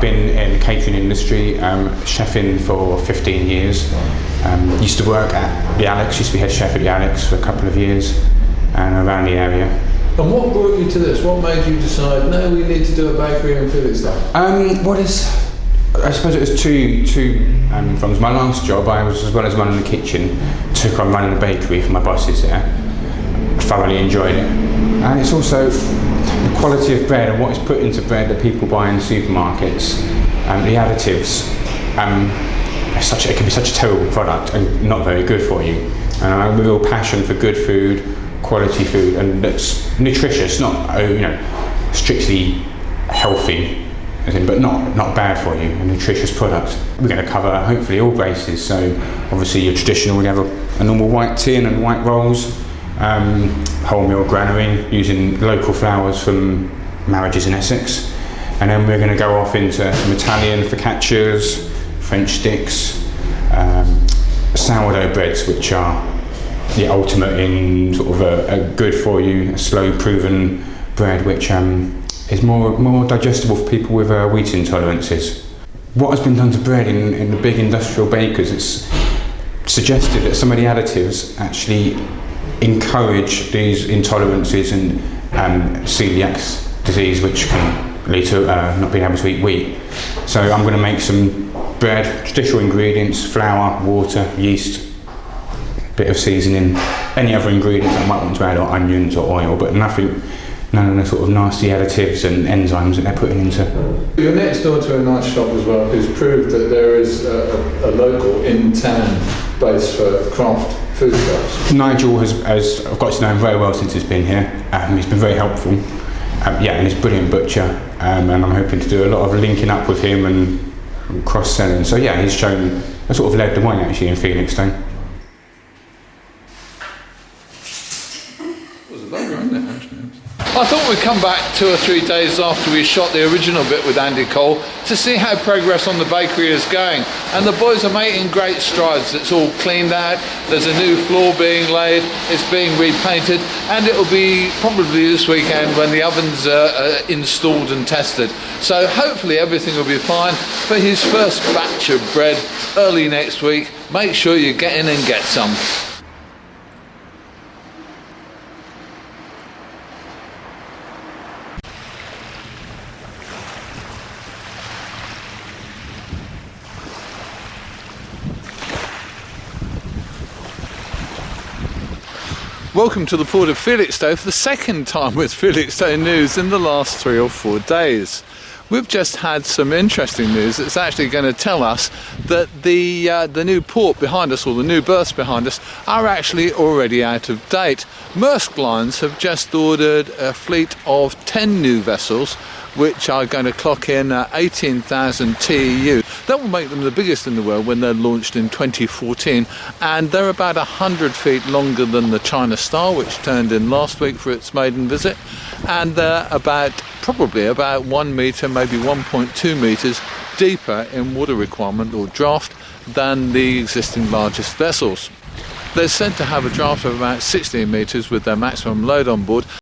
I've been in the catering industry, chefing for 15 years. Used to work at the Alex, used to be head chef at the Alex for a couple of years and around the area. And what brought you to this? What made you decide, no, we need to do a bakery in Felixstowe? I suppose it was two things. My last job, I was, as well as running the kitchen, took on running the bakery for my bosses there. Thoroughly enjoyed it. And it's also the quality of bread and what is put into bread that people buy in supermarkets, the additives. It can be such a terrible product and not very good for you. And I have a real passion for good food, quality food, and that's nutritious, not strictly healthy, but not bad for you, a nutritious product. We're going to cover hopefully all bases. So obviously your traditional, we have a normal white tin and white rolls, wholemeal granary using local flours from marriages in Essex, and then we're going to go off into some Italian focaccias, French sticks, sourdough breads, which are the ultimate in sort of a good for you, a slow proven bread, which is more digestible for people with wheat intolerances. What has been done to bread in the big industrial bakers, it's suggested that some of the additives actually encourage these intolerances and celiac disease, which can lead to not being able to eat wheat. So I'm going to make some bread, traditional ingredients, flour, water, yeast, bit of seasoning, any other ingredients I might want to add, or onions or oil, but none of the sort of nasty additives and enzymes that they're putting into. You're next door to a nice shop as well, who's proved that there is a local in-town base for craft food shops. Nigel has I've got to know him very well since he's been here. He's been very helpful. And he's a brilliant butcher, and I'm hoping to do a lot of linking up with him and cross-selling. So yeah, he's sort of led the way actually in Felixstowe. I thought we'd come back 2 or 3 days after we shot the original bit with Andy Cole to see how progress on the bakery is going. And the boys are making great strides. It's all cleaned out, there's a new floor being laid, it's being repainted, and it'll be probably this weekend when the ovens are installed and tested. So hopefully everything will be fine for his first batch of bread early next week. Make sure you get in and get some. Welcome to the port of Felixstowe for the second time with Felixstowe News in the last 3 or 4 days. We've just had some interesting news that's actually going to tell us that the new port behind us, or the new berths behind us, are actually already out of date. Maersk Lines have just ordered a fleet of 10 new vessels which are going to clock in 18,000 TEU. That will make them the biggest in the world when they're launched in 2014, and they're about 100 feet longer than the China Star, which turned in last week for its maiden visit, and they're probably about 1 metre, maybe 1.2 metres deeper in water requirement or draft than the existing largest vessels. They're said to have a draft of about 16 metres with their maximum load on board.